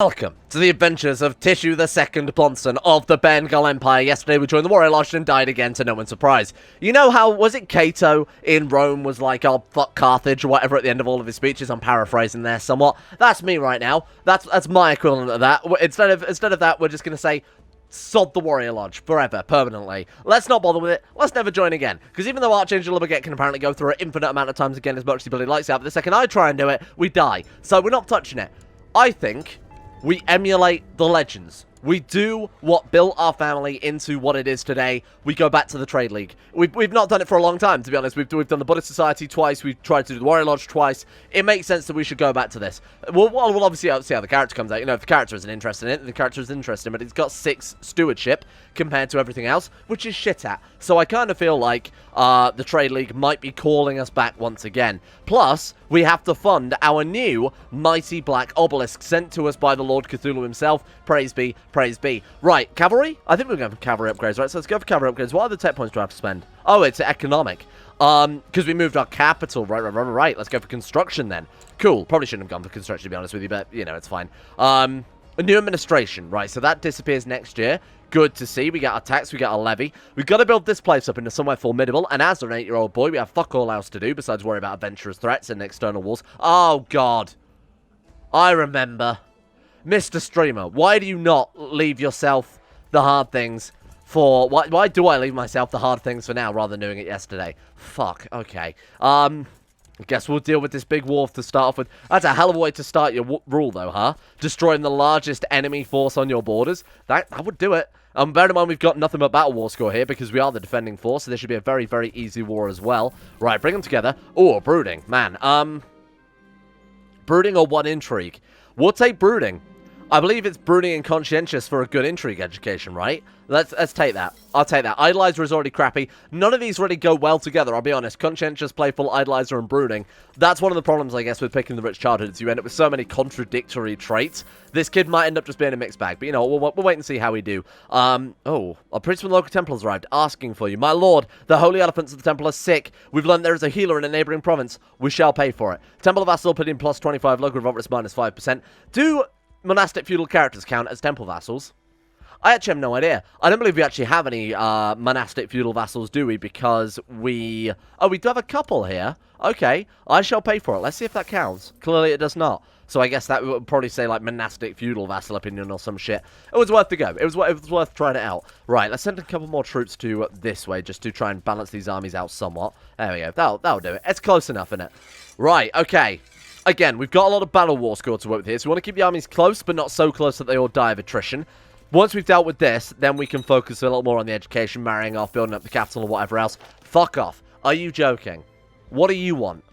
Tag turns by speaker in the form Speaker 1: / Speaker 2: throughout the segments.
Speaker 1: Welcome to the adventures of Tissue the Second Bronson of the Bengal Empire. Yesterday we joined the Warrior Lodge and died again to no one's surprise. You know how, was it Cato in Rome was like, oh, fuck Carthage or whatever at the end of all of his speeches? I'm paraphrasing there somewhat. That's me right now. That's my equivalent of that. Instead of that, we're just going to say, sod the Warrior Lodge forever, permanently. Let's not bother with it. Let's never join again. Because even though Archangel Lubaget can apparently go through an infinite amount of times again as much as he bloody likes out, but the second I try and do it, we die. So we're not touching it. I think we emulate the legends. We do what built our family into what it is today. We go back to the Trade League. We've not done it for a long time, to be honest. We've done the Buddhist Society twice. We've tried to do the Warrior Lodge twice. It makes sense that we should go back to this. We'll obviously see how the character comes out. You know, if the character isn't interested in it, the character is interesting. But it's got 6 stewardship compared to everything else, which is shit at. So I kind of feel like the Trade League might be calling us back once again. Plus, we have to fund our new mighty black obelisk sent to us by the Lord Cthulhu himself. Praise be, praise be. Right, cavalry? I think we're going for cavalry upgrades, right? So let's go for cavalry upgrades. What other tech points do I have to spend? Oh, it's economic. Because we moved our capital. Right. Let's go for construction then. Cool. Probably shouldn't have gone for construction, to be honest with you, but, you know, it's fine. A new administration, right? So that disappears next year. Good to see. We got our tax, we got our levy. We've got to build this place up into somewhere formidable. And as an 8-year-old boy, we have fuck all else to do besides worry about adventurous threats and external walls. Oh, God. I remember. Mr. Streamer, why do you not leave yourself the hard things for... Why do I leave myself the hard things for now rather than doing it yesterday? Fuck. Okay. I guess we'll deal with this big wolf to start off with. That's a hell of a way to start your rule, though, huh? Destroying the largest enemy force on your borders. That would do it. Bear in mind, we've got nothing but battle war score here because we are the defending force, so this should be a very, very easy war as well. Right, bring them together. Oh, brooding. Man, brooding or one intrigue? We'll take brooding. I believe it's brooding and conscientious for a good intrigue education, right? Let's take that. I'll take that. Idolizer is already crappy. None of these really go well together, I'll be honest. Conscientious, playful, idolizer, and brooding. That's one of the problems, I guess, with picking the rich childhood, is you end up with so many contradictory traits. This kid might end up just being a mixed bag, but, you know, we'll wait and see how we do. Oh, a priest from the local temple has arrived, asking for you. My lord, the holy elephants of the temple are sick. We've learned there is a healer in a neighboring province. We shall pay for it. Temple of Vassal put in plus 25, local revolverist minus 5%. Do monastic feudal characters count as temple vassals? I actually have no idea. I don't believe we actually have any monastic feudal vassals, do we? Because we... Oh, we do have a couple here. Okay, I shall pay for it. Let's see if that counts. Clearly it does not. So I guess that would probably say, like, monastic feudal vassal opinion or some shit. It was worth the go. It was worth trying it out. Right, let's send a couple more troops to this way, just to try and balance these armies out somewhat. There we go. That'll do it. It's close enough, isn't it? Right, okay. Again, we've got a lot of battle war score to work with here, so we want to keep the armies close, but not so close that they all die of attrition. Once we've dealt with this, then we can focus a little more on the education, marrying off, building up the capital, or whatever else. Fuck off. Are you joking? What do you want?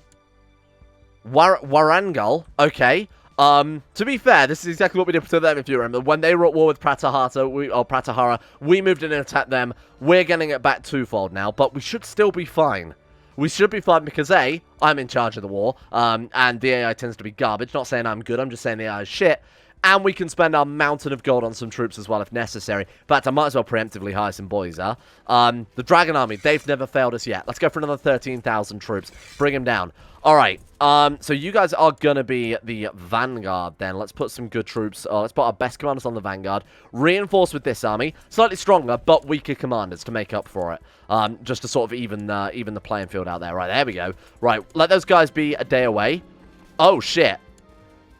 Speaker 1: Warangal? Okay. To be fair, this is exactly what we did to them, if you remember. When they were at war with Pratihara, we moved in and attacked them. We're getting it back twofold now, but we should still be fine. We should be fine because, A, I'm in charge of the war, and the AI tends to be garbage. Not saying I'm good, I'm just saying the AI is shit. And we can spend our mountain of gold on some troops as well if necessary. In fact, I might as well preemptively hire some boys, huh? The Dragon Army, they've never failed us yet. Let's go for another 13,000 troops. Bring them down. Alright, so you guys are going to be the vanguard then. Let's put some good troops. Let's put our best commanders on the vanguard. Reinforce with this army. Slightly stronger, but weaker commanders to make up for it. Just to sort of even the playing field out there. Right, there we go. Right, let those guys be a day away. Oh, shit.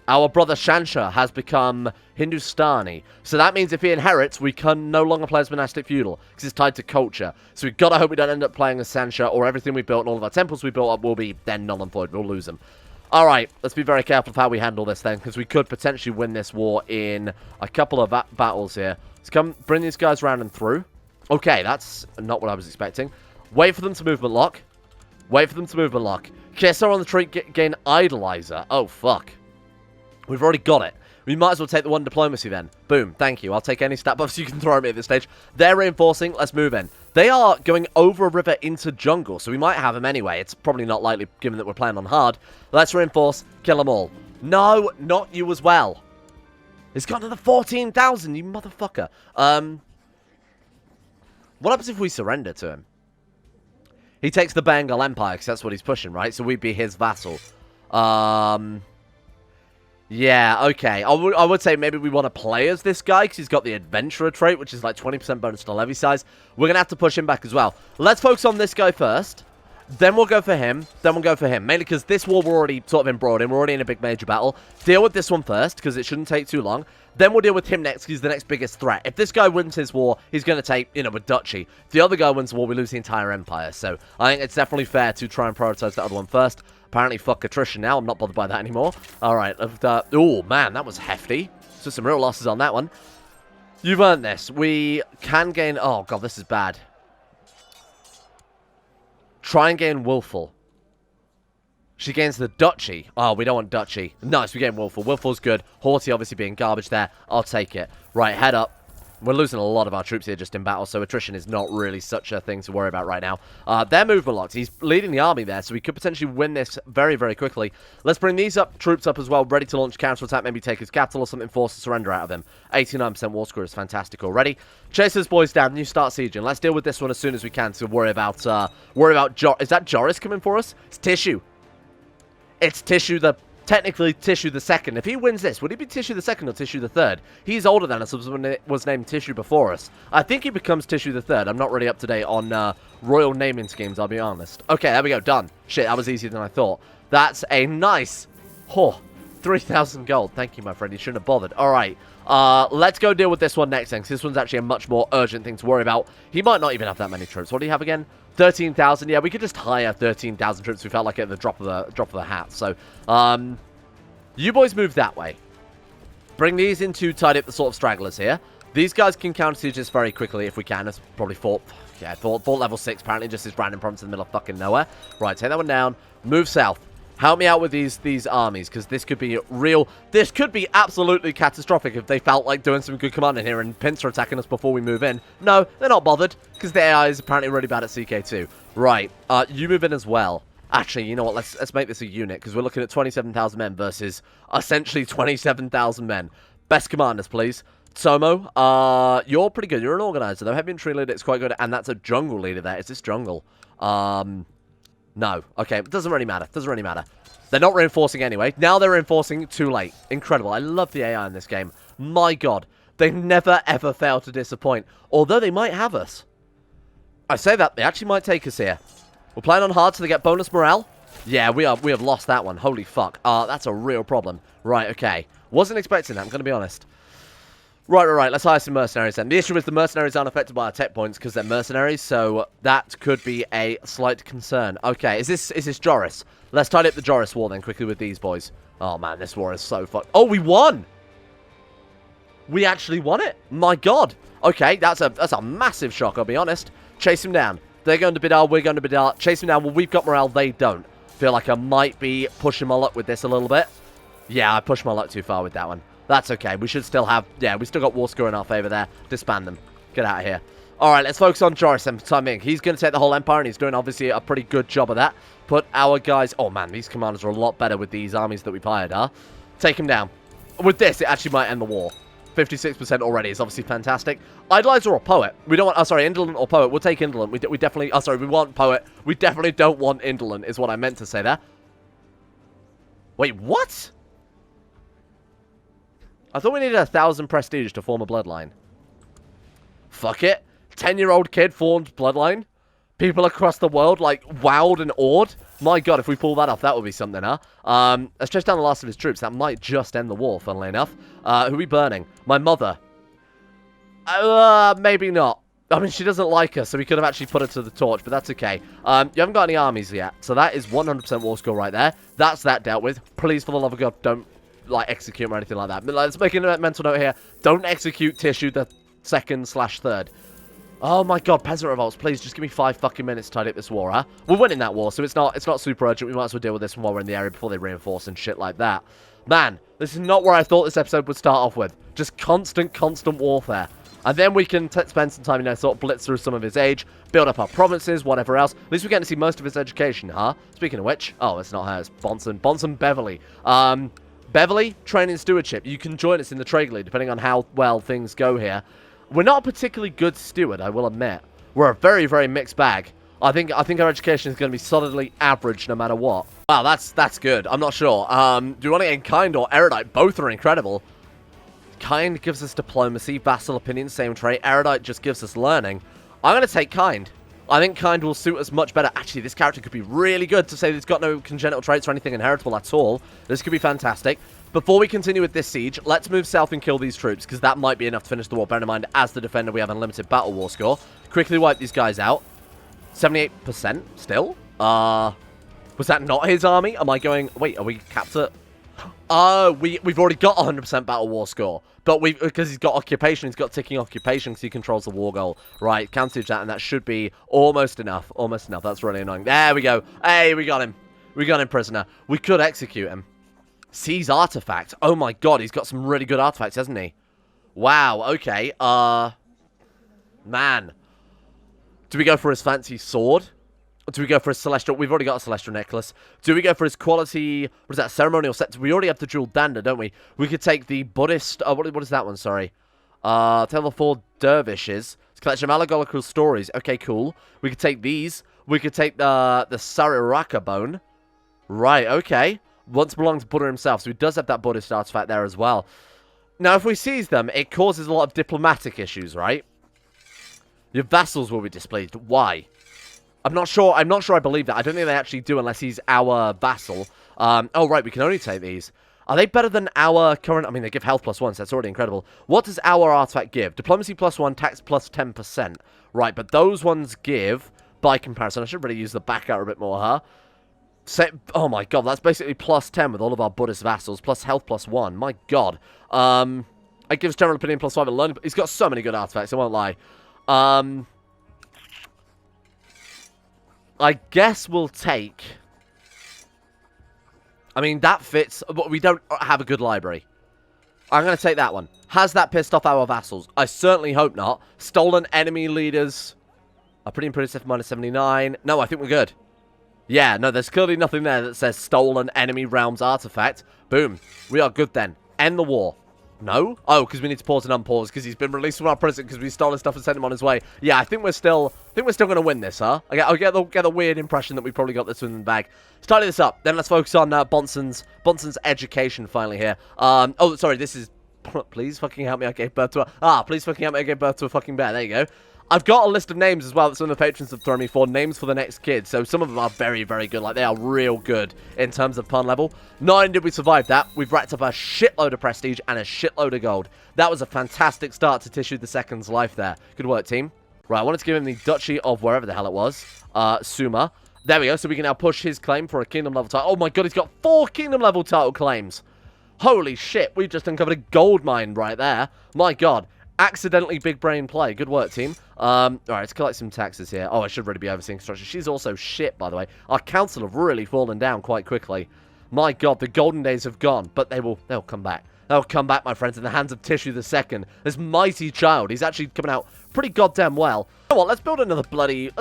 Speaker 1: Our brother Shansha has become Hindustani. So that means if he inherits, we can no longer play as monastic feudal, because it's tied to culture. So we've got to hope we don't end up playing as Shansha, or everything we built and all of our temples we built up will be then null and void. We'll lose them. Alright, let's be very careful of how we handle this then, because we could potentially win this war in a couple of battles here. Let's come bring these guys round and through. Okay, that's not what I was expecting. Wait for them to movement lock. Wait for them to movement lock. Okay, so on the tree, gain Idolizer. Oh, fuck. We've already got it. We might as well take the one diplomacy then. Boom. Thank you. I'll take any stat buffs you can throw at me at this stage. They're reinforcing. Let's move in. They are going over a river into jungle, so we might have them anyway. It's probably not likely given that we're playing on hard. Let's reinforce. Kill them all. No, not you as well. It's got another 14,000, you motherfucker. What happens if we surrender to him? He takes the Bengal Empire, because that's what he's pushing, right? So we'd be his vassal. Yeah, okay. I would say maybe we want to play as this guy because he's got the adventurer trait, which is like 20% bonus to levy size. We're going to have to push him back as well. Let's focus on this guy first. Then we'll go for him. Then we'll go for him. Mainly because this war we're already sort of embroiled in. We're already in a big major battle. Deal with this one first because it shouldn't take too long. Then we'll deal with him next because he's the next biggest threat. If this guy wins his war, he's going to take, you know, a duchy. If the other guy wins the war, we lose the entire empire. So I think it's definitely fair to try and prioritize that other one first. Apparently, fuck attrition now. I'm not bothered by that anymore. All right. Oh, man, that was hefty. So some real losses on that one. You've earned this. We can gain... Oh, God, this is bad. Try and gain Willful. She gains the Duchy. Oh, we don't want Duchy. Nice, we gain Willful. Willful's good. Haughty obviously being garbage there. I'll take it. Right, head up. We're losing a lot of our troops here just in battle, so attrition is not really such a thing to worry about right now. They're movement locked. He's leading the army there, so we could potentially win this very, very quickly. Let's bring these troops up as well, ready to launch counterattack, maybe take his capital or something, force a surrender out of him. 89% war score is fantastic already. Chase those boys down, you start sieging. Let's deal with this one as soon as we can to worry about is that Joris coming for us? It's Tissue. It's Tissue technically Tissue the Second. If he wins this, would he be Tissue the Second or Tissue the Third? He's older than us, was named Tissue before us. I think he becomes Tissue the Third. I'm not really up to date on royal naming schemes, I'll be honest. Okay, there we go, done. Shit, that was easier than I thought. That's a nice, 3,000 gold. Thank you, my friend. You shouldn't have bothered. All right, let's go deal with this one next then, because this one's actually a much more urgent thing to worry about. He might not even have that many troops. What do you have again? 13,000. Yeah, we could just hire 13,000 troops. We felt like it at the drop of the hat. So, you boys move that way. Bring these into tidy up the sort of stragglers here. These guys can counter siege this very quickly if we can. It's probably fort level 6 apparently, just this random province in the middle of fucking nowhere. Right, take that one down. Move south. Help me out with these armies, because this could be real. This could be absolutely catastrophic if they felt like doing some good commanding here and pincer attacking us before we move in. No, they're not bothered, because the AI is apparently really bad at CK2. Right, you move in as well. Actually, you know what? Let's make this a unit, because we're looking at 27,000 men versus essentially 27,000 men. Best commanders, please. Tomo, you're pretty good. You're an organizer, though. Heavy infantry leader is quite good, and that's a jungle leader there. Is this jungle? No. Okay, it doesn't really matter. Doesn't really matter. They're not reinforcing anyway. Now they're reinforcing too late. Incredible. I love the AI in this game. My God. They never, ever fail to disappoint. Although they might have us. I say that. They actually might take us here. We're playing on hard so they get bonus morale. Yeah, we have lost that one. Holy fuck. That's a real problem. Right, okay. Wasn't expecting that, I'm going to be honest. Right. Let's hire some mercenaries then. The issue is the mercenaries aren't affected by our tech points because they're mercenaries, so that could be a slight concern. Okay, is this Joris? Let's tidy up the Joris war then quickly with these boys. Oh man, this war is so fun. Oh, we won! We actually won it. My God. Okay, that's a massive shock, I'll be honest. Chase him down. They're going to Bidar, we're going to Bidar. Chase him down. Well, we've got morale, they don't. Feel like I might be pushing my luck with this a little bit. Yeah, I pushed my luck too far with that one. That's okay. We should still have... Yeah, we still got war score in our favor there. Disband them. Get out of here. Alright, let's focus on Joris then for the time being. He's going to take the whole empire, and he's doing, obviously, a pretty good job of that. Put our guys... Oh, man, these commanders are a lot better with these armies that we've hired, huh? Take him down. With this, it actually might end the war. 56% already is obviously fantastic. Idolizer or Poet? We don't want... Oh, sorry, Indolent or Poet. We'll take Indolent. We definitely... Oh, sorry, we want Poet. We definitely don't want Indolent, is what I meant to say there. Wait, what? I thought we needed 1,000 prestige to form a bloodline. Fuck it. 10-year-old kid formed bloodline. People across the world, like, wowed and awed. My God, if we pull that off, that would be something, huh? Let's chase down the last of his troops. That might just end the war, funnily enough. Who are we burning? My mother. Maybe not. I mean, she doesn't like us, so we could have actually put her to the torch, but that's okay. You haven't got any armies yet, so that is 100% war score right there. That's that dealt with. Please, for the love of God, don't... like execute or anything like that. But let's make a mental note here. Don't execute Tissue the Second/Third. Oh my God, peasant revolts! Please just give me 5 fucking minutes to tidy up this war, huh? We're winning that war, so it's not super urgent. We might as well deal with this one while we're in the area before they reinforce and shit like that. Man, this is not where I thought this episode would start off with. Just constant warfare. And then we can spend some time, you know, sort of blitz through some of his age, build up our provinces, whatever else. At least we're getting to see most of his education, huh? Speaking of which, oh, it's not her, it's Bonson Beverly. Beverly, training stewardship. You can join us in the trade league, depending on how well things go here. We're not a particularly good steward, I will admit. We're a very, very mixed bag. I think our education is going to be solidly average no matter what. Wow, that's good. I'm not sure. Do we want to get in kind or erudite? Both are incredible. Kind gives us diplomacy, vassal opinion, same trait. Erudite just gives us learning. I'm going to take kind. I think kind will suit us much better. Actually, this character could be really good to say that he's got no congenital traits or anything inheritable at all. This could be fantastic. Before we continue with this siege, let's move south and kill these troops, because that might be enough to finish the war. Bear in mind, as the defender, we have unlimited battle war score. Quickly wipe these guys out. 78% still? Was that not his army? Am I going... Wait, are we capped at... we've already got 100% battle war score. But because he's got occupation, he's got ticking occupation because he controls the war goal. Right, counted that, and that should be almost enough. Almost enough. That's really annoying. There we go. Hey, we got him. We got him prisoner. We could execute him. Seize artifact. Oh my god, he's got some really good artifacts, hasn't he? Wow, okay. Man. Do we go for his fancy sword? Or do we go for his celestial? We've already got a celestial necklace. Do we go for his quality? What is that? Ceremonial set? We already have the jeweled dander, don't we? We could take the Buddhist. What is that one? Sorry. Tale of 4 dervishes. It's a collection of allegorical stories. Okay, cool. We could take these. We could take the Sariraka bone. Right. Okay. Once belonged to Buddha himself, so he does have that Buddhist artifact there as well. Now, if we seize them, it causes a lot of diplomatic issues, right? Your vassals will be displeased. Why? I'm not sure I believe that. I don't think they actually do unless he's our vassal. Oh, right, we can only take these. Are they better than our current... I mean, they give health +1, so that's already incredible. What does our artifact give? Diplomacy +1, tax +10%. Right, but those ones give, by comparison... I should really use the back arrow a bit more, huh? Oh my god, that's basically +10 with all of our Buddhist vassals, plus health +1. My god. It gives general opinion +5 and learning... He's got so many good artifacts, I won't lie. I guess we'll take... I mean, that fits, but we don't have a good library. I'm going to take that one. Has that pissed off our vassals? I certainly hope not. Stolen enemy leaders. Are pretty impressive, -79. No, I think we're good. Yeah, no, there's clearly nothing there that says stolen enemy realms artifact. Boom. We are good then. End the war. No? Oh, because we need to pause and unpause because he's been released from our prison because we stole his stuff and sent him on his way. Yeah, I think we're still going to win this, huh? I get the weird impression that we probably got this one in the bag. Starting this up, then let's focus on Bonson's education finally here. Oh, sorry, this is... Please fucking help me, I gave birth to a... please fucking help me, I gave birth to a fucking bear. There you go. I've got a list of names as well that some of the patrons have thrown me for. Names for the next kid. So some of them are very, very good. Like, they are real good in terms of pun level. Not only did we survive that, we've racked up a shitload of prestige and a shitload of gold. That was a fantastic start to Tissue the Second's life there. Good work, team. Right, I wanted to give him the Duchy of wherever the hell it was. Suma. There we go. So we can now push his claim for a kingdom level title. Oh my god, he's got 4 kingdom level title claims. Holy shit, we've just uncovered a gold mine right there. My god. Accidentally big brain play. Good work, team. Alright, let's collect some taxes here. Oh, I should really be overseeing construction. She's also shit, by the way. Our council have really fallen down quite quickly. My god, the golden days have gone, but they'll come back. They'll come back, my friends, in the hands of Tissue the Second. This mighty child. He's actually coming out pretty goddamn well. You know what? Let's build another bloody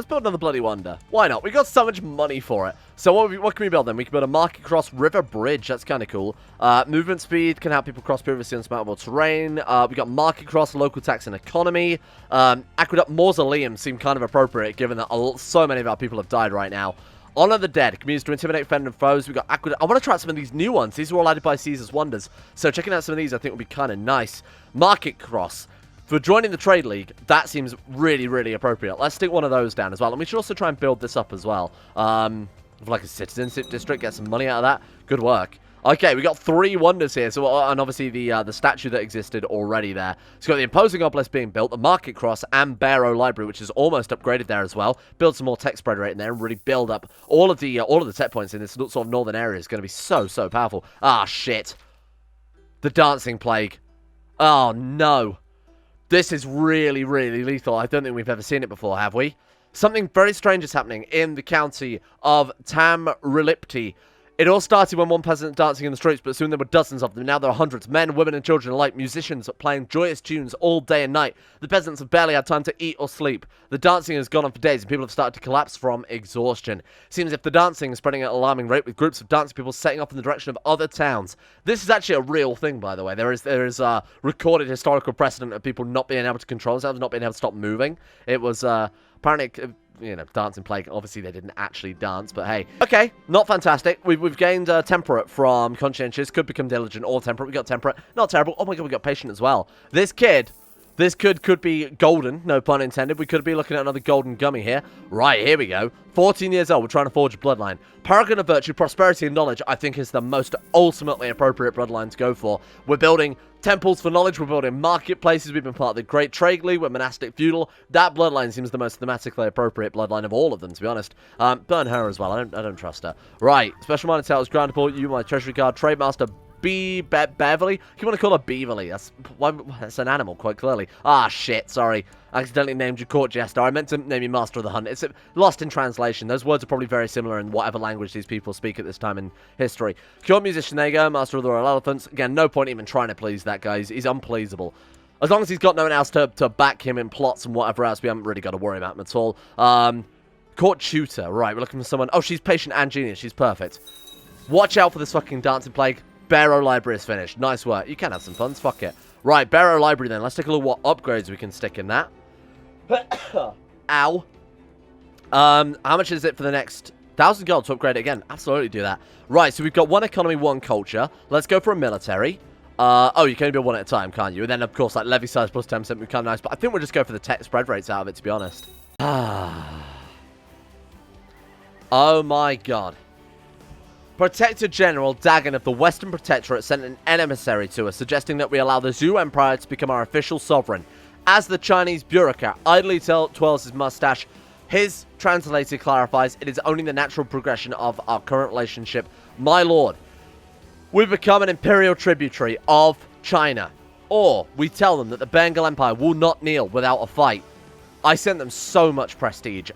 Speaker 1: wonder. Why not? We got so much money for it. So what can we build then? We can build a market cross river bridge. That's kind of cool. Movement speed can help people cross previously unsurmountable terrain. We got market cross, local tax and economy. Aqueduct mausoleum seem kind of appropriate given that so many of our people have died right now. Honor the dead can be used to intimidate friends and foes. We got aqueduct. I want to try out some of these new ones. These are all added by Caesar's Wonders. So checking out some of these I think would be kind of nice. Market cross. For joining the Trade League, that seems really, really appropriate. Let's stick one of those down as well. And we should also try and build this up as well. Like a citizenship district, get some money out of that. Good work. Okay, we got 3 wonders here. So, and obviously the statue that existed already there. So, got the imposing obelisk being built, the market cross, and Barrow Library, which is almost upgraded there as well. Build some more tech spread rate in there, and really build up all of the tech points in this sort of northern area. Is going to be so powerful. Ah, shit. The dancing plague. Oh no. This is really, really lethal. I don't think we've ever seen it before, have we? Something very strange is happening in the county of Tamrilipti. It all started when one peasant dancing in the streets, but soon there were dozens of them. Now there are hundreds, men, women, and children alike, musicians playing joyous tunes all day and night. The peasants have barely had time to eat or sleep. The dancing has gone on for days, and people have started to collapse from exhaustion. It seems as if the dancing is spreading at an alarming rate, with groups of dancing people setting off in the direction of other towns. This is actually a real thing, by the way. There is recorded historical precedent of people not being able to control themselves, not being able to stop moving. It was apparently you know, dancing plague. Obviously, they didn't actually dance, but hey. Okay, not fantastic. We've gained temperate from conscientious. Could become diligent or temperate. We got temperate. Not terrible. Oh my god, we got patient as well. This kid could be golden, no pun intended. We could be looking at another golden gummy here. Right, here we go. 14 years old, we're trying to forge a bloodline. Paragon of virtue, prosperity, and knowledge, I think is the most ultimately appropriate bloodline to go for. We're building temples for knowledge, we're building marketplaces, we've been part of the Great Trade League, we're monastic feudal. That bloodline seems the most thematically appropriate bloodline of all of them, to be honest. Burn her as well, I don't trust her. Right, special minded tales, grantable, you, my treasury card, trade master, Beverly? You want to call her Beverly? That's an animal, quite clearly. Ah, shit, sorry. I accidentally named you Court Jester. I meant to name you Master of the Hunt. It's lost in translation. Those words are probably very similar in whatever language these people speak at this time in history. Court Musician, there you go. Master of the Royal Elephants. Again, no point even trying to please that guy. He's unpleasable. As long as he's got no one else to back him in plots and whatever else, we haven't really got to worry about him at all. Court Tutor. Right, we're looking for someone. Oh, she's patient and genius. She's perfect. Watch out for this fucking dancing plague. Barrow Library is finished. Nice work. You can have some funds. Fuck it. Right, Barrow Library then. Let's take a look at what upgrades we can stick in that. Ow. How much is it for the next 1,000 gold to upgrade it again? Absolutely do that. Right, so we've got 1 economy, 1 culture. Let's go for a military. Oh, you can only build 1 at a time, can't you? And then, of course, like, levy size plus 10% would be kind of nice. But I think we'll just go for the tech spread rates out of it, to be honest. Oh, my God. Protector General Dagon of the Western Protectorate sent an emissary to us, suggesting that we allow the Zhou Empire to become our official sovereign. As the Chinese bureaucrat idly twirls his mustache, his translator clarifies it is only the natural progression of our current relationship. My lord, we become an imperial tributary of China. Or we tell them that the Bengal Empire will not kneel without a fight. I sent them so much prestige.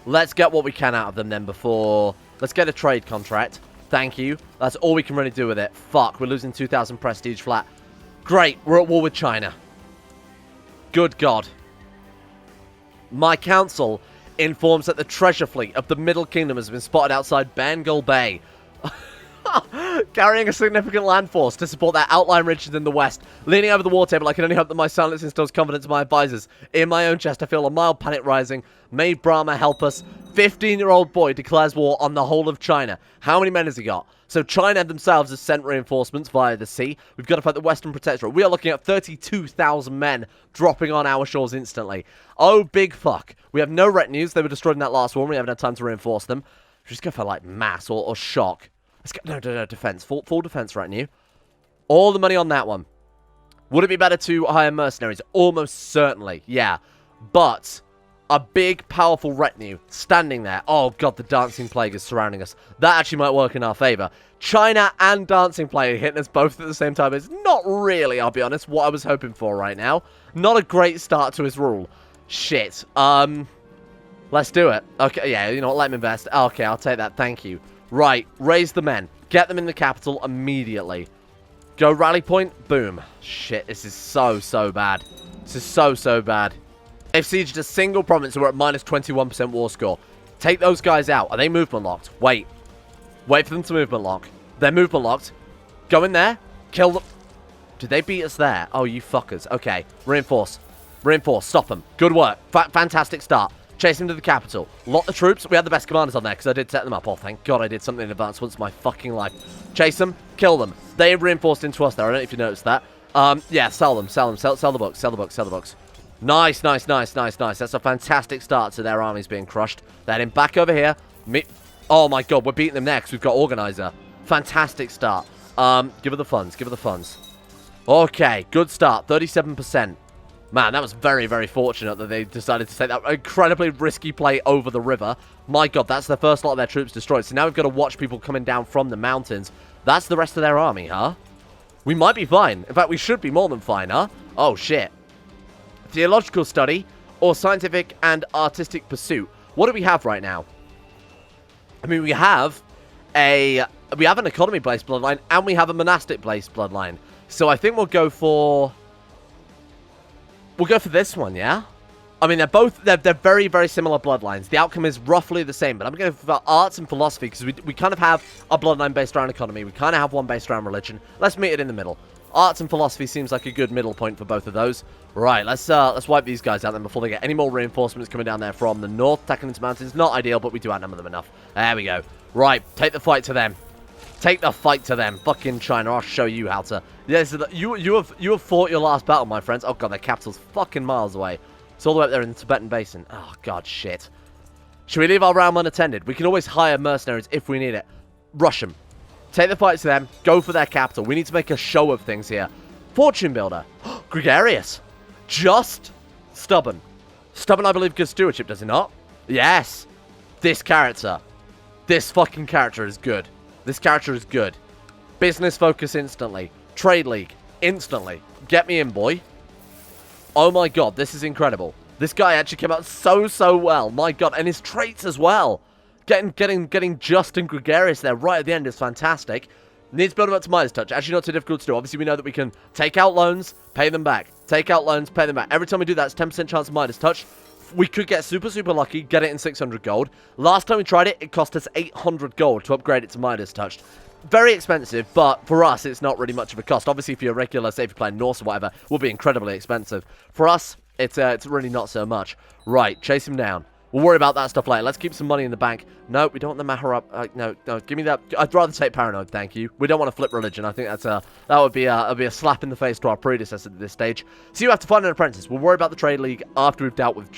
Speaker 1: Let's get what we can out of them then before... Let's get a trade contract. Thank you. That's all we can really do with it. Fuck, we're losing 2,000 prestige flat. Great, we're at war with China. Good God. My council informs that the treasure fleet of the Middle Kingdom has been spotted outside Bengal Bay. Carrying a significant land force to support their outlying regions in the west. Leaning over the war table, I can only hope that my silence instills confidence in my advisors. In my own chest, I feel a mild panic rising. May Brahma help us. 15-year-old boy declares war on the whole of China. How many men has he got? So China themselves has sent reinforcements via the sea. We've got to fight the Western Protectorate. We are looking at 32,000 men dropping on our shores instantly. Oh, big fuck. We have no retinues. They were destroyed in that last war. We haven't had time to reinforce them. Just go for, like, mass or shock. Let's go. No, defense. Full defense retinue. All the money on that one. Would it be better to hire mercenaries? Almost certainly, yeah. But a big, powerful retinue standing there. Oh, God, the Dancing Plague is surrounding us. That actually might work in our favor. China and Dancing Plague hitting us both at the same time is not really, I'll be honest, what I was hoping for right now. Not a great start to his rule. Shit. Let's do it. Okay, yeah, you know what, let him invest. Okay, I'll take that, thank you. Right, raise the men. Get them in the capital immediately. Go rally point. Boom. Shit, this is so bad. This is so bad. They've sieged a single province and we're at minus 21% war score. Take those guys out. Are they movement locked? Wait. Wait for them to movement lock. They're movement locked. Go in there. Kill them. Did they beat us there? Oh, you fuckers. Okay. Reinforce. Reinforce. Stop them. Good work. Fantastic start. Chase him to the capital. Lot the troops. We had the best commanders on there because I did set them up. Oh, thank God I did something in advance once in my fucking life. Chase them. Kill them. They reinforced into us there. I don't know if you noticed that. Yeah, sell them. Sell them. Sell the books. Sell the books. Sell the books. Nice. That's a fantastic start to their armies being crushed. Then him back over here. Oh, my God. We're beating them next. We've got Organizer. Fantastic start. Give her the funds. Give her the funds. Okay. Good start. 37%. Man, that was very fortunate that they decided to take that incredibly risky play over the river. My God, that's the first lot of their troops destroyed. So now we've got to watch people coming down from the mountains. That's the rest of their army, huh? We might be fine. In fact, we should be more than fine, huh? Oh, shit. Theological study or scientific and artistic pursuit. What do we have right now? I mean, we have an economy-based bloodline and we have a monastic-based bloodline. So I think we'll go for this one, yeah? I mean, they're very similar bloodlines. The outcome is roughly the same, but I'm going to go for arts and philosophy because we kind of have a bloodline based around economy. We kind of have one based around religion. Let's meet it in the middle. Arts and philosophy seems like a good middle point for both of those. Right, let's wipe these guys out then before they get any more reinforcements coming down there from the north. Attacking into mountains, not ideal, but we do outnumber them enough. There we go. Right, take the fight to them. Take the fight to them. Fucking China, I'll show you how to... Yes, you have fought your last battle, my friends. Oh, God, their capital's fucking miles away. It's all the way up there in the Tibetan Basin. Oh, God, shit. Should we leave our realm unattended? We can always hire mercenaries if we need it. Rush them. Take the fight to them. Go for their capital. We need to make a show of things here. Fortune builder. Gregarious. Just stubborn. Stubborn, I believe, because stewardship, does it not? Yes. This character. This fucking character is good. This character is good. Business focus instantly. Trade league. Instantly. Get me in, boy. Oh my god, this is incredible. This guy actually came out so well. My god, and his traits as well. Getting just and gregarious there right at the end is fantastic. Needs to build him up to Midas Touch. Actually not too difficult to do. Obviously we know that we can take out loans, pay them back. Take out loans, pay them back. Every time we do that, it's 10% chance of Midas Touch. We could get super lucky, get it in 600 gold. Last time we tried it, it cost us 800 gold to upgrade it to Midas Touch. Very expensive, but for us, it's not really much of a cost. Obviously, if you're a regular, say if you're playing Norse or whatever, it will be incredibly expensive. For us, it's really not so much. Right, chase him down. We'll worry about that stuff later. Let's keep some money in the bank. No, we don't want the Maharab. No, give me that. I'd rather take Paranoid, thank you. We don't want to flip religion. I think that would be a slap in the face to our predecessor at this stage. So you have to find an apprentice. We'll worry about the trade league after we've dealt with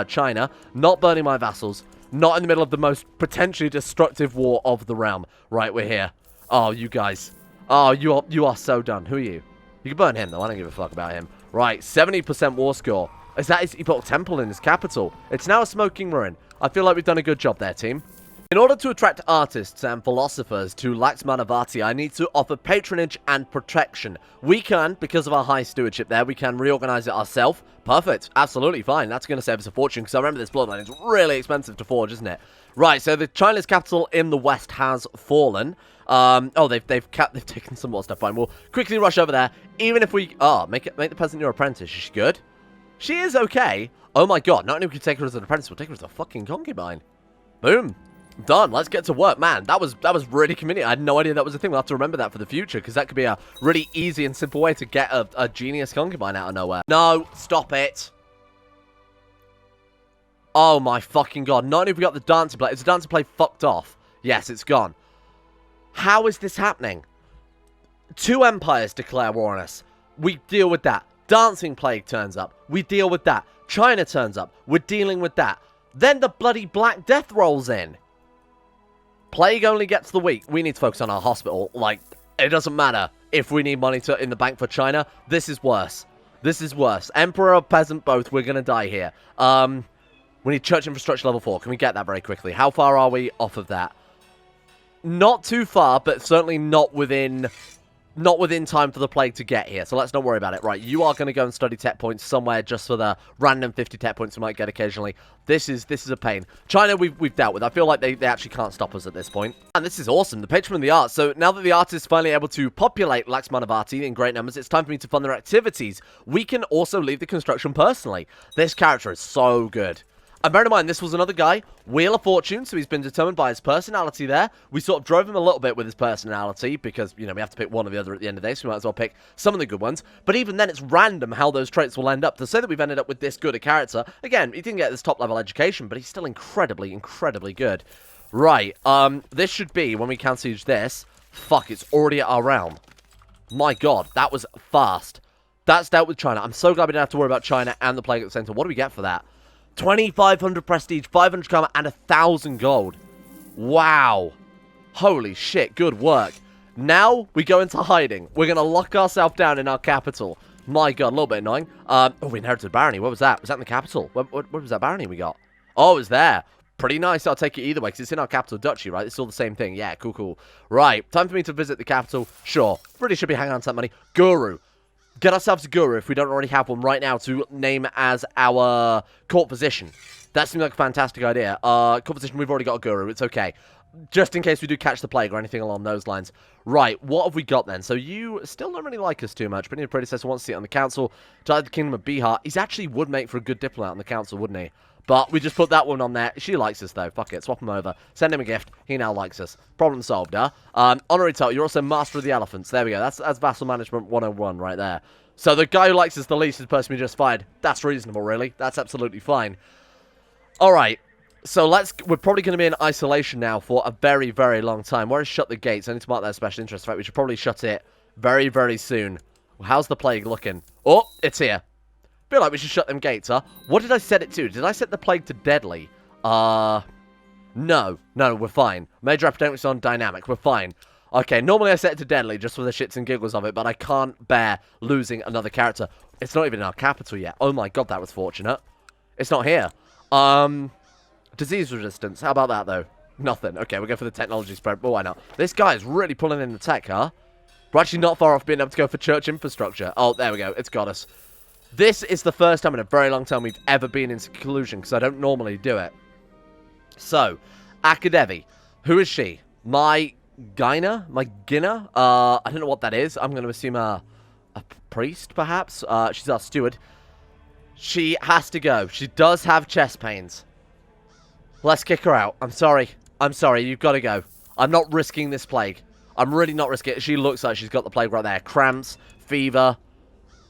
Speaker 1: China. Not burning my vassals. Not in the middle of the most potentially destructive war of the realm. Right, we're here. Oh, you guys. Oh, you are so done. Who are you? You can burn him, though. I don't give a fuck about him. Right, 70% war score. Is that he put a temple in his capital? It's now a smoking ruin. I feel like we've done a good job there, team. In order to attract artists and philosophers to Laxmanavati, I need to offer patronage and protection. We can, because of our high stewardship there, we can reorganize it ourselves. Perfect. Absolutely fine. That's going to save us a fortune, because I remember this bloodline is really expensive to forge, isn't it? Right, so China's capital in the west has fallen. Oh, they've taken some more stuff. Fine, we'll quickly rush over there. Even if we... Oh, make the peasant your apprentice. Is she good? She is okay. Oh my god, not only can we take her as an apprentice, we'll take her as a fucking concubine. Boom. Done. Let's get to work. Man, that was really convenient. I had no idea that was a thing. We'll have to remember that for the future, because that could be a really easy and simple way to get a genius concubine out of nowhere. No, stop it. Oh my fucking god. Not only have we got the dancer play, is the dancer play fucked off? Yes, it's gone. How is this happening? 2 empires declare war on us. We deal with that. Dancing Plague turns up. We deal with that. China turns up. We're dealing with that. Then the bloody Black Death rolls in. Plague only gets the weak. We need to focus on our hospital. Like, it doesn't matter if we need money in the bank for China. This is worse. This is worse. Emperor or peasant, both. We're going to die here. We need church infrastructure level 4. Can we get that very quickly? How far are we off of that? Not too far, but certainly not within time for the plague to get here, so let's not worry about it. Right, you are going to go and study tech points somewhere just for the random 50 tech points we might get occasionally. This is a pain. China, we've dealt with. I feel like they actually can't stop us at this point. And this is awesome, the patron of the arts. So now that the artist is finally able to populate Laxmanavati in great numbers, it's time for me to fund their activities. We can also leave the construction personally. This character is so good. And bear in mind, this was another guy, Wheel of Fortune, so he's been determined by his personality there. We sort of drove him a little bit with his personality, because, you know, we have to pick one or the other at the end of the day, so we might as well pick some of the good ones. But even then, it's random how those traits will end up. To say that we've ended up with this good a character, again, he didn't get this top-level education, but he's still incredibly good. Right, this should be, when we can siege this, fuck, it's already at our realm. My god, that was fast. That's dealt with China. I'm so glad we didn't have to worry about China and the plague at the same time. What do we get for that? 2,500 prestige, 500 karma, and 1,000 gold. Wow. Holy shit, good work. Now, we go into hiding. We're going to lock ourselves down in our capital. My god, a little bit annoying. Oh, we inherited barony. What was that? Was that in the capital? What was that barony we got? Oh, it was there. Pretty nice. I'll take it either way, because it's in our capital duchy, right? It's all the same thing. Yeah, cool. Right, time for me to visit the capital. Sure. Really should be hanging on to that money. Guru. Get ourselves a guru if we don't already have one right now to name as our court physician. That seems like a fantastic idea. Court physician, we've already got a guru. It's okay. Just in case we do catch the plague or anything along those lines. Right, what have we got then? So you still don't really like us too much, but your predecessor wants to see it on the council. To the Kingdom of Bihar. He actually would make for a good diplomat on the council, wouldn't he? But we just put that one on there. She likes us, though. Fuck it. Swap him over. Send him a gift. He now likes us. Problem solved, huh? Honorary title. You're also Master of the Elephants. There we go. That's Vassal Management 101 right there. So the guy who likes us the least is the person we just fired. That's reasonable, really. That's absolutely fine. Alright. So we're probably going to be in isolation now for a very, very long time. Where is shut the gates? I need to mark that as special interest. In fact, we should probably shut it very, very soon. How's the plague looking? Oh, it's here. Feel like we should shut them gates, huh? What did I set it to? Did I set the plague to deadly? No, we're fine. Major epidemics on dynamic, we're fine. Okay, normally I set it to deadly just for the shits and giggles of it, but I can't bear losing another character. It's not even in our capital yet. Oh my god, that was fortunate. It's not here. Disease resistance, how about that though? Nothing. Okay, we'll go for the technology spread, but why not? This guy is really pulling in the tech, huh? We're actually not far off being able to go for church infrastructure. Oh, there we go, it's got us. This is the first time in a very long time we've ever been in seclusion, because I don't normally do it. So, Akadevi. Who is she? My Gina? My Gina? I don't know what that is. I'm going to assume a priest, perhaps? She's our steward. She has to go. She does have chest pains. Let's kick her out. I'm sorry. I'm sorry. You've got to go. I'm not risking this plague. I'm really not risking it. She looks like she's got the plague right there. Cramps, fever...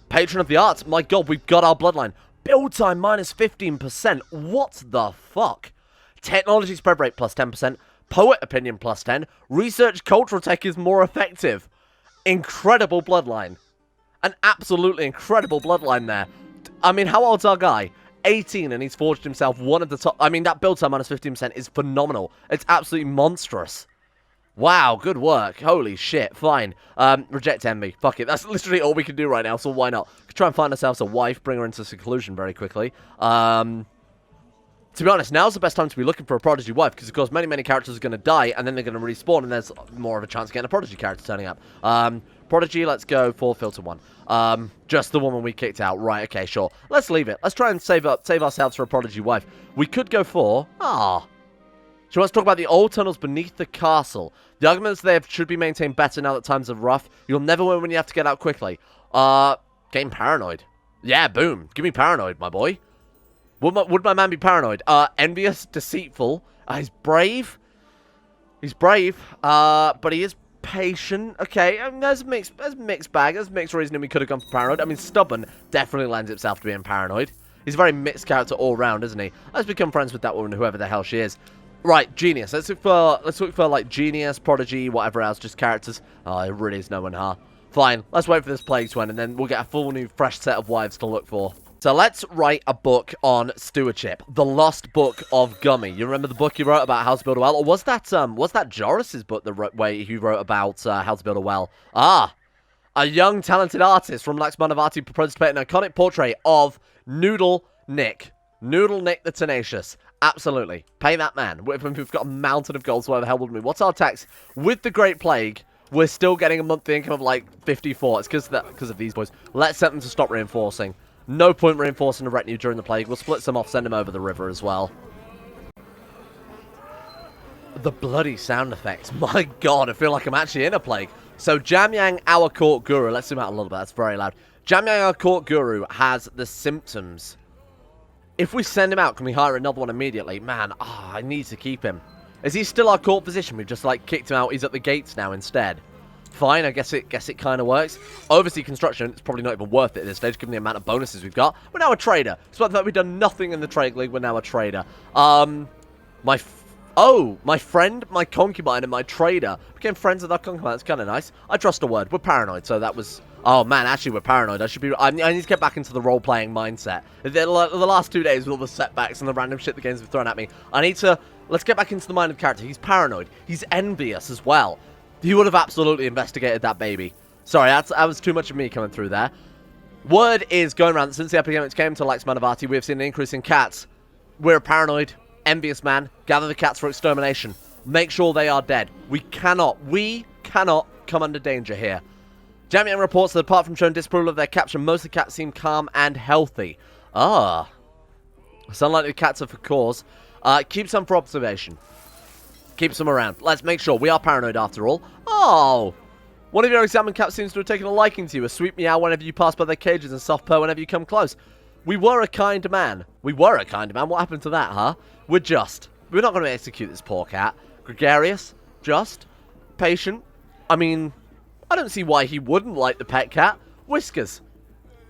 Speaker 1: Patron of the Arts. My god, we've got our bloodline. Build time minus 15%. What the fuck? Technology spread rate plus 10%. Poet opinion plus 10. Research cultural tech is more effective. Incredible bloodline. An absolutely incredible bloodline there. I mean, how old's our guy? 18, and he's forged himself one of the top... I mean, that build time minus 15% is phenomenal. It's absolutely monstrous. Wow, good work. Holy shit, fine. Reject envy. Fuck it, that's literally all we can do right now, so why not? Try and find ourselves a wife, bring her into seclusion very quickly. To be honest, now's the best time to be looking for a Prodigy wife, because of course many characters are going to die, and then they're going to respawn, and there's more of a chance of getting a Prodigy character turning up. Prodigy, let's go for filter 1. Just the woman we kicked out. Right, okay, sure. Let's leave it. Let's try and save ourselves for a Prodigy wife. We could go for... She wants to talk about the old tunnels beneath the castle. The arguments there should be maintained better now that times are rough. You'll never win when you have to get out quickly. Getting paranoid. Yeah, boom. Give me paranoid, my boy. Would my man be paranoid? Envious, deceitful. He's brave. He's brave. But he is patient. Okay, there's a mixed bag. There's a mixed reasoning we could have gone for paranoid. I mean, stubborn definitely lends itself to being paranoid. He's a very mixed character all round, isn't he? Let's become friends with that woman, whoever the hell she is. Right, genius. Let's look for like genius, prodigy, whatever else, just characters. Oh, it really is no one, huh? Fine. Let's wait for this plague to end, and then we'll get a full new, fresh set of wives to look for. So let's write a book on stewardship, the Lost Book of Gummy. You remember the book he wrote about how to build a well, or was that Joris's book the way he wrote about how to build a well? A young talented artist from Laxmanavati proposed to paint an iconic portrait of Noodle Nick. Noodle Nick the Tenacious. Absolutely. Pay that man. We've got a mountain of gold, so why the hell wouldn't we? What's our tax? With the Great Plague, we're still getting a monthly income of like 54. It's because of these boys. Let's set them to stop reinforcing. No point reinforcing a retinue during the plague. We'll split some off, send them over the river as well. The bloody sound effects. My god, I feel like I'm actually in a plague. So Jamyang, our court guru. Let's zoom out a little bit. That's very loud. Jamyang, our court guru, has the symptoms. If we send him out, can we hire another one immediately? Man, I need to keep him. Is he still our court physician? We've just, like, kicked him out. He's at the gates now instead. Fine, I guess it kind of works. Oversee construction. It's probably not even worth it at this stage, given the amount of bonuses we've got. We're now a trader. Despite the fact we've done nothing in the trade league, we're now a trader. My friend, my concubine, and my trader became friends with our concubine. That's kind of nice. I trust a word. We're paranoid, so that was... Oh, man, actually, we're paranoid. I need to get back into the role-playing mindset. The last 2 days with all the setbacks and the random shit the games have thrown at me, let's get back into the mind of the character. He's paranoid. He's envious as well. He would have absolutely investigated that baby. Sorry, that was too much of me coming through there. Word is going around that since the epidemics came to Laxmanavati, we have seen an increase in cats. We're a paranoid, envious man. Gather the cats for extermination. Make sure they are dead. We cannot come under danger here. Jamyang reports that apart from showing disapproval of their capture, most of the cats seem calm and healthy. It's unlikely the cats are for cause. Keep some for observation. Keep some around. Let's make sure. We are paranoid after all. Oh! One of your examined cats seems to have taken a liking to you. A sweet meow whenever you pass by their cages and soft purr whenever you come close. We were a kind man. We were a kind man. What happened to that, huh? We're just. We're not going to execute this poor cat. Gregarious. Just. Patient. I mean, I don't see why he wouldn't like the pet cat. Whiskers.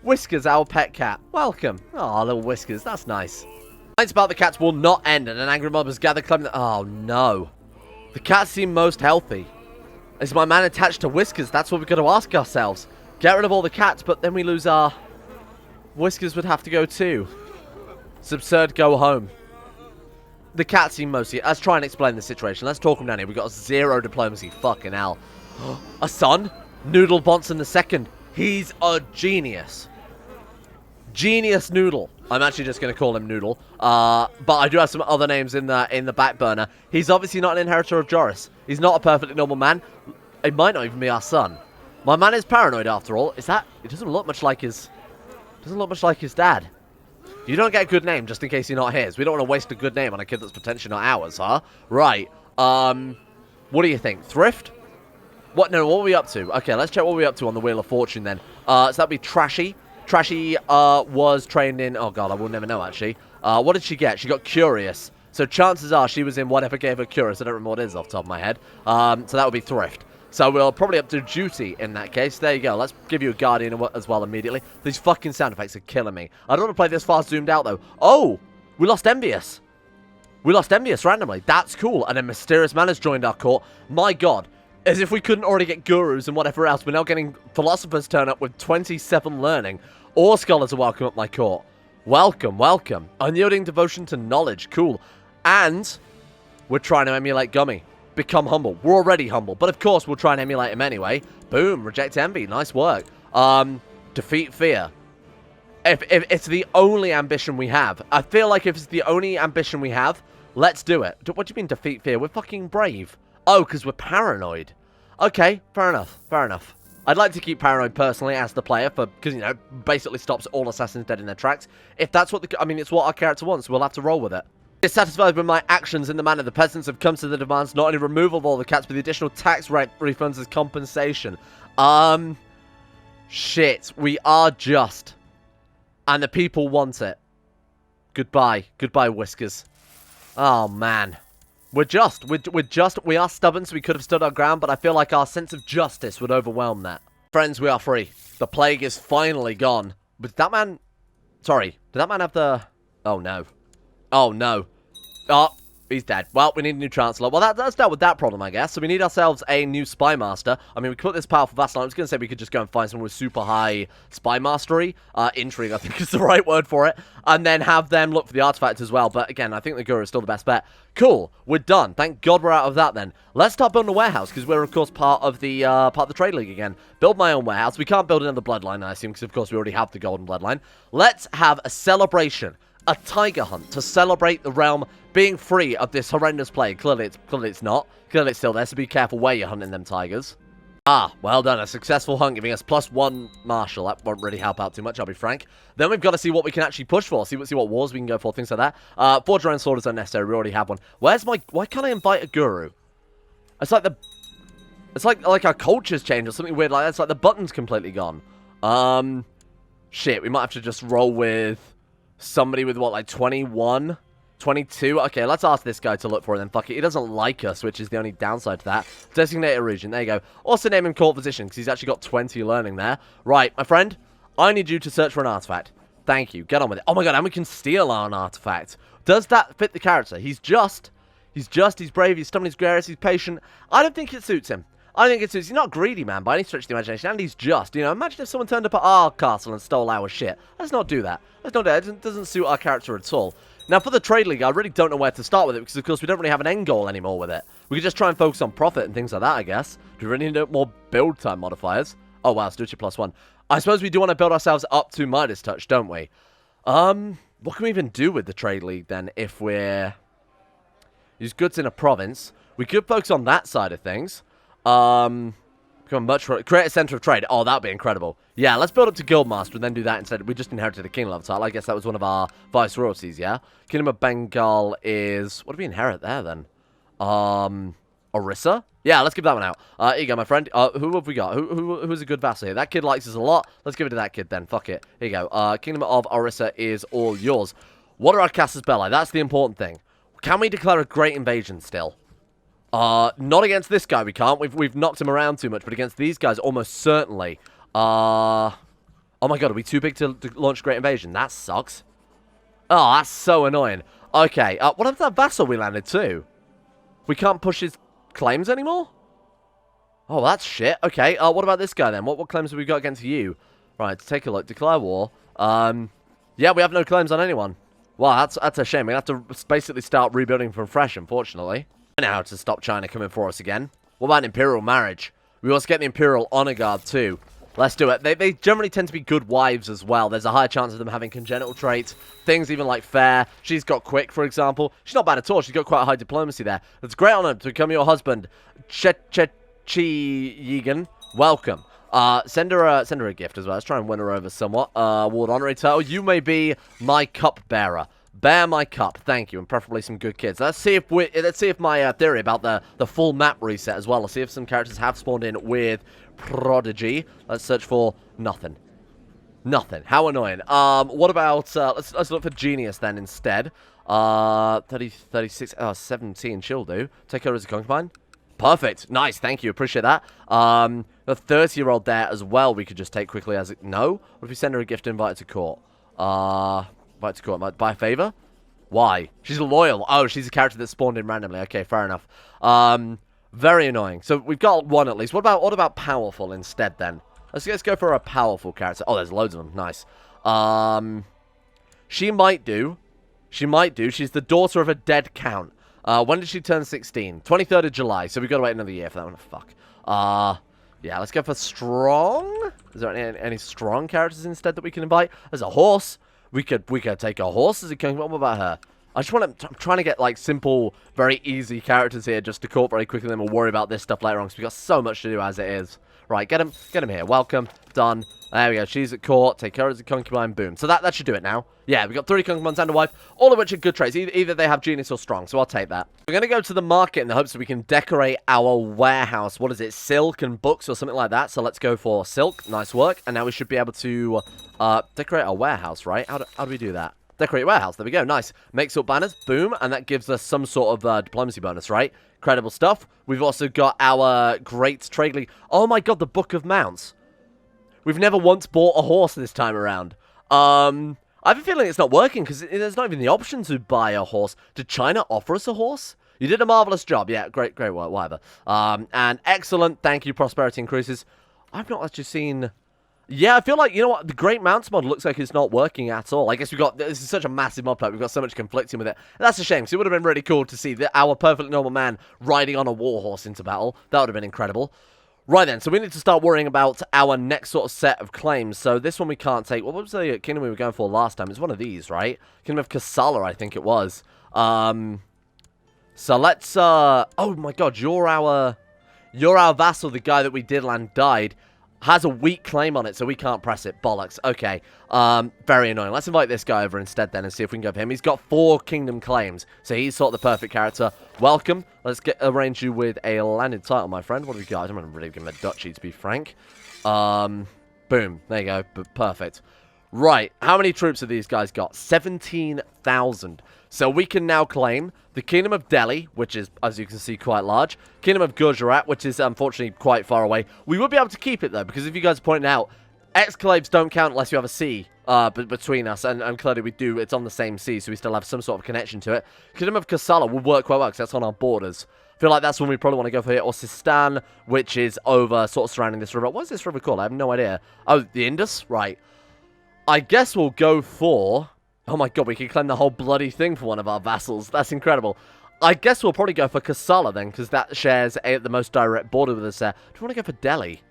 Speaker 1: Whiskers, our pet cat. Welcome. Oh, little Whiskers. That's nice. Nights about the cats will not end, and an angry mob has gathered claiming that... Oh, no. The cats seem most healthy. Is my man attached to Whiskers? That's what we've got to ask ourselves. Get rid of all the cats, but then we lose our... Whiskers would have to go too. It's absurd, go home. The cats seem mostly... Let's try and explain the situation. Let's talk them down here. We've got 0 diplomacy. Fucking hell. A son? Noodle Bonson II. He's a genius. Genius Noodle. I'm actually just going to call him Noodle. But I do have some other names in the back burner. He's obviously not an inheritor of Joris. He's not a perfectly normal man. It might not even be our son. My man is paranoid after all. Is that... It doesn't look much like his... Doesn't look much like his dad. You don't get a good name just in case you're not his. We don't want to waste a good name on a kid that's potentially not ours, huh? Right. What do you think? Thrift? What? No, what are we up to? Okay, let's check what we're up to on the Wheel of Fortune then. So that'd be Trashy. Trashy was trained in... Oh, God, I will never know, actually. What did she get? She got Curious. So chances are she was in whatever gave her Curious. I don't remember what it is off the top of my head. So that would be Thrift. So we're probably up to Duty in that case. There you go. Let's give you a Guardian as well immediately. These fucking sound effects are killing me. I don't want to play this far zoomed out, though. Oh! We lost Envious. We lost Envious randomly. That's cool. And a mysterious man has joined our court. My God. As if we couldn't already get gurus and whatever else. We're now getting philosophers turn up with 27 learning. All scholars are welcome at my court. Welcome, welcome. Unyielding devotion to knowledge. Cool. And we're trying to emulate Gummy. Become humble. We're already humble. But of course, we'll try and emulate him anyway. Boom. Reject envy. Nice work. Defeat fear. If it's the only ambition we have. I feel like if it's the only ambition we have, let's do it. What do you mean defeat fear? We're fucking brave. Oh, because we're paranoid. Okay, fair enough. Fair enough. I'd like to keep paranoid personally as the player because, you know, basically stops all assassins dead in their tracks. If that's what I mean, it's what our character wants, so we'll have to roll with it. Dissatisfied with my actions in the manner the peasants have come to the demands not only removal of all the cats, but the additional tax rate refunds as compensation. Shit. We are just. And the people want it. Goodbye. Goodbye, Whiskers. Oh, man. We're just. We are stubborn, so we could have stood our ground, but I feel like our sense of justice would overwhelm that. Friends, we are free. The plague is finally gone. But did that man... Sorry. Did that man have the... Oh, no. Oh, no. Oh, he's dead. Well, we need a new Chancellor. Well, that's dealt with that problem, I guess. So we need ourselves a new Spy Master. I mean, we could put this powerful vassal. I was going to say we could just go and find someone with super high Spy Mastery. Intrigue, I think is the right word for it. And then have them look for the artifact as well. But again, I think the Guru is still the best bet. Cool. We're done. Thank God we're out of that then. Let's start building a warehouse because we're, of course, part of the Trade League again. Build my own warehouse. We can't build another bloodline, I assume, because, of course, we already have the golden bloodline. Let's have a celebration. A tiger hunt to celebrate the realm being free of this horrendous plague. Clearly it's not. Clearly it's still there, so be careful where you're hunting them tigers. Ah, well done. A successful hunt giving us +1 martial. That won't really help out too much, I'll be frank. Then we've got to see what we can actually push for. See what wars we can go for, things like that. Forge our own sword is unnecessary. We already have one. Where's my... Why can't I invite a guru? It's like the... It's like our culture's changed or something weird like that. It's like the button's completely gone. Shit, we might have to just roll with... Somebody with, what, like 21? 22? Okay, let's ask this guy to look for it then. Fuck it. He doesn't like us, which is the only downside to that. Designate a region. There you go. Also name him court physician, because he's actually got 20 learning there. Right, my friend. I need you to search for an artifact. Thank you. Get on with it. Oh my god, and we can steal an artifact. Does that fit the character? He's brave, he's stubborn, he's gregarious, he's patient. I don't think it suits him. I think it suits. He's not greedy, man, by any stretch of the imagination, and he's just. You know, imagine if someone turned up at our castle and stole our shit. Let's not do that. Let's not do that. It doesn't suit our character at all. Now, for the Trade League, I really don't know where to start with it, because, of course, we don't really have an end goal anymore with it. We could just try and focus on profit and things like that, I guess. Do we really need more build time modifiers? Oh, wow, Stewardship +1. I suppose we do want to build ourselves up to Midas Touch, don't we? What can we even do with the Trade League, then, if we're... Use goods in a province. We could focus on that side of things. Create a center of trade. Oh, that'd be incredible. Yeah, let's build up to Guildmaster and then do that instead. We just inherited a king level title. I guess that was one of our viceroyalties, yeah? Kingdom of Bengal is... What do we inherit there, then? Orissa? Yeah, let's give that one out. Here you go, my friend. Who have we got? Who's a good vassal here? That kid likes us a lot. Let's give it to that kid then. Fuck it. Here you go. Kingdom of Orissa is all yours. What are our casters belli? That's the important thing. Can we declare a great invasion still? Not against this guy, we can't. We've knocked him around too much, but against these guys, almost certainly. Oh my god, are we too big to launch a great invasion? That sucks. Oh, that's so annoying. Okay, what about that vassal we landed too? We can't push his claims anymore? Oh, that's shit. Okay, what about this guy then? What claims have we got against you? Right, take a look. Declare war. Yeah, we have no claims on anyone. Wow, that's a shame. We have to basically start rebuilding from fresh, unfortunately. Now to stop China coming for us again. What about an imperial marriage? We also get the imperial honor guard too. Let's do it. They generally tend to be good wives as well. There's a higher chance of them having congenital traits. Things even like fair. She's got quick, for example. She's not bad at all. She's got quite a high diplomacy there. It's a great honor to become your husband. Yegan. Welcome. Send her a gift as well. Let's try and win her over somewhat. Award honorary title. You may be my cup bearer. Bear my cup, thank you, and preferably some good kids. Let's see if my theory about the full map reset as well. Let's see if some characters have spawned in with Prodigy. Let's search for nothing. Nothing. How annoying. What about let's look for Genius then instead. 30, 36, 17. She'll do. Take her as a concubine. Perfect. Nice. Thank you. Appreciate that. The 30-year-old there as well. We could just take quickly as it. No. What if we send her a gift invite to court? Invite to court. By favor? Why? She's loyal. Oh, she's a character that spawned in randomly. Okay, fair enough. Very annoying. So we've got one at least. What about powerful instead then? Let's go for a powerful character. Oh, there's loads of them. Nice. She might do. She's the daughter of a dead count. When did she turn 16? 23rd of July. So we've got to wait another year for that one. Fuck. Yeah, let's go for strong. Is there any strong characters instead that we can invite? There's a horse. We could take a horse as a king. What about her? I'm trying to get like simple, very easy characters here just to court very quickly. Then we'll worry about this stuff later on because we've got so much to do as it is. Right, get him here. Welcome, done. There we go. She's at court. Take her as a concubine. Boom. So that should do it now. Yeah, we've got 3 concubines and a wife, all of which are good traits. Either they have genius or strong. So I'll take that. We're gonna go to the market in the hopes that we can decorate our warehouse. What is it? Silk and books or something like that. So let's go for silk. Nice work. And now we should be able to decorate our warehouse, right? How do we do that? Decorate your warehouse. There we go. Nice. Makes up banners. Boom. And that gives us some sort of diplomacy bonus, right? Credible stuff. We've also got our great trade league. Oh my god, the Book of Mounts. We've never once bought a horse this time around. I have a feeling it's not working because there's not even the option to buy a horse. Did China offer us a horse? You did a marvelous job. Yeah, great work, whatever. And excellent. Thank you, prosperity increases. I've not actually seen... Yeah, I feel like, you know what, the Great Mounts mod looks like it's not working at all. I guess this is such a massive mod pack, we've got so much conflicting with it. That's a shame, because it would have been really cool to see our perfectly normal man riding on a warhorse into battle. That would have been incredible. Right then, so we need to start worrying about our next sort of set of claims. So this one we can't take. What was the kingdom we were going for last time? It's one of these, right? Kingdom of Kassala, I think it was. So let's, oh my god, you're our vassal, the guy that we did land died. Has a weak claim on it, so we can't press it. Bollocks. Okay. Very annoying. Let's invite this guy over instead then and see if we can go for him. He's got 4 kingdom claims, so he's sort of the perfect character. Welcome. Let's arrange you with a landed title, my friend. What do we got? I don't want to really give him a duchy, to be frank. Boom. There you go. Perfect. Right. How many troops have these guys got? 17,000. So we can now claim the Kingdom of Delhi, which is, as you can see, quite large. Kingdom of Gujarat, which is unfortunately quite far away. We would be able to keep it, though, because if you guys are pointing out, exclaves don't count unless you have a sea between us, and clearly we do. It's on the same sea, so we still have some sort of connection to it. Kingdom of Kassala will work quite well, because that's on our borders. I feel like that's one we probably want to go for here. Or Sistan, which is over, sort of surrounding this river. What is this river called? I have no idea. Oh, the Indus? Right. I guess we'll go for... Oh my god, we can claim the whole bloody thing for one of our vassals. That's incredible. I guess we'll probably go for Kassala then, because that shares the most direct border with us there. Do we want to go for Delhi?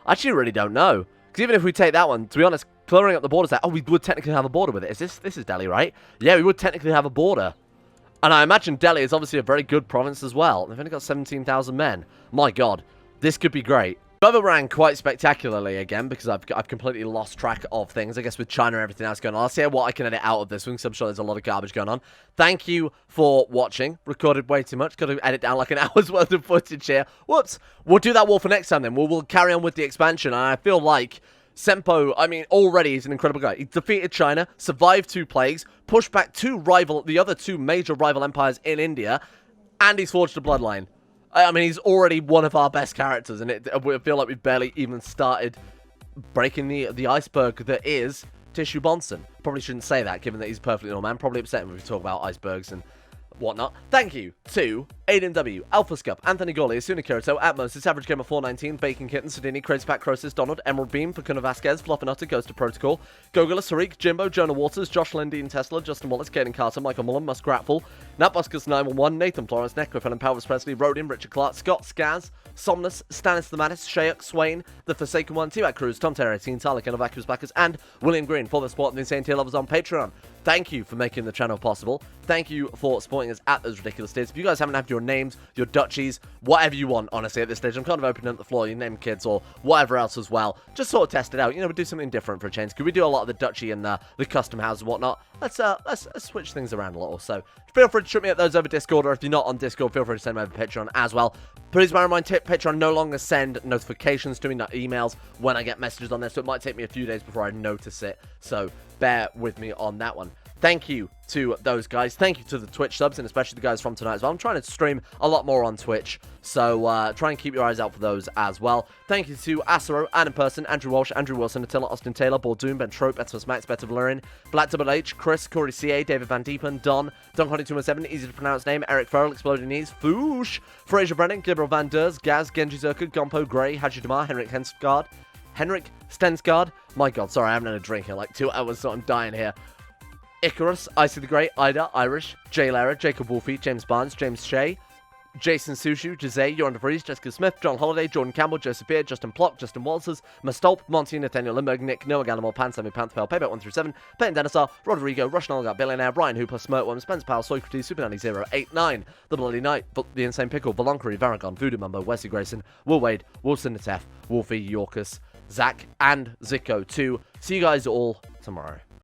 Speaker 1: I actually really don't know. Because even if we take that one, to be honest, clearing up the borders there... Oh, we would technically have a border with it. This is Delhi, right? Yeah, we would technically have a border. And I imagine Delhi is obviously a very good province as well. They've only got 17,000 men. My god, this could be great. Bubba ran quite spectacularly again because I've completely lost track of things. I guess with China and everything else going on. I'll see what I can edit out of this one because I'm sure there's a lot of garbage going on. Thank you for watching. Recorded way too much. Got to edit down like an hour's worth of footage here. Whoops. We'll do that war for next time then. We'll carry on with the expansion. And I feel like Senpo, I mean, already he's an incredible guy. He defeated China, survived 2 plagues, pushed back the other two major rival empires in India, and he's forged a bloodline. I mean, he's already one of our best characters, and I feel like we've barely even started breaking the iceberg that is Tissue Bonson. Probably shouldn't say that, given that he's a perfectly normal man. Probably upset when we talk about icebergs and whatnot. Thank you to Aiden W, Alpha Scup, Anthony Gawley, Asuna Kirito, Atmos, Average Gamer 419, Bacon Kitten, Sedini, Crazy Pat Crosis, Donald, Emerald Beam, Facuna Vasquez, Fluffernutter, Ghost of Protocol, Gogula, Sarik, Jimbo, Jonah Waters, Josh Lindeen, Tesla, Justin Wallace, Caden Carter, Michael Mullen, Muskratful, Natbuskers 911, Nathan Florence, Necrophil, Powers Presley, Rodin, Richard Clark, Scott Skaz, Somnus, Stannis the Mattis, Shayuk, Swain, The Forsaken One, T-Mac Cruz, Tom Terry, Teen Tyler, Kenovakus Backers, and William Green for the support of the Insane Tier Levels on Patreon. Thank you for making the channel possible. Thank you for supporting us at those ridiculous tiers. If you guys haven't had your names, your duchies, whatever you want, honestly, at this stage, I'm kind of opening up the floor. You name kids or whatever else as well. Just sort of test it out. You know, we do something different for a change. Could we do a lot of the duchy and the custom houses and whatnot? Let's switch things around a little. So feel free to shoot me at those over Discord, or if you're not on Discord, feel free to send them over Patreon as well. Please bear in mind, Patreon no longer send notifications to me, not emails, when I get messages on this, so it might take me a few days before I notice it. So bear with me on that one. Thank you to those guys. Thank you to the Twitch subs, and especially the guys from tonight as well. I'm trying to stream a lot more on Twitch, so try and keep your eyes out for those as well. Thank you to Asaro, Adam Person, Andrew Walsh, Andrew Wilson, Attila, Austin Taylor, Bordoon, Ben Trope, Betsos Max, Better Valyrian, Black Double H, Chris, Corey CA, David Van Diepen, Don, Honey217, easy to pronounce name, Eric Farrell, Exploding Knees, Foosh, Fraser Brennan, Gabriel Van Ders, Gaz, Genji Zerka, Gompo, Gray, Haji Damar, Henrik Stensgaard. My god, sorry, I haven't had a drink in like 2 hours, so I'm dying here. Icarus, Icy the Great, Ida, Irish, Jay Lara, Jacob Wolfie, James Barnes, James Shea, Jason Sushu, Jose, Yoran DeVries, Jessica Smith, John Holiday, Jordan Campbell, Joseph Beard, Justin Plock, Justin Walters, Mastolp, Monty, Nathaniel Limburg, Nick, Noah Gallimore, Pan, Sammy Panther, Payback 137, Peyton Denisar, Rodrigo, Russian Olga, Billionaire, Brian Hooper, Smirtworm, Spencer Powell, Socrates, Super Nanny 089, The Bloody Knight, The Insane Pickle, Volonkery, Varagon, Voodoo Mumbo, Wesley Grayson, Will Wade, Wilson Natef, Wolfie, Yorkus, Zach, and Zico 2. See you guys all tomorrow.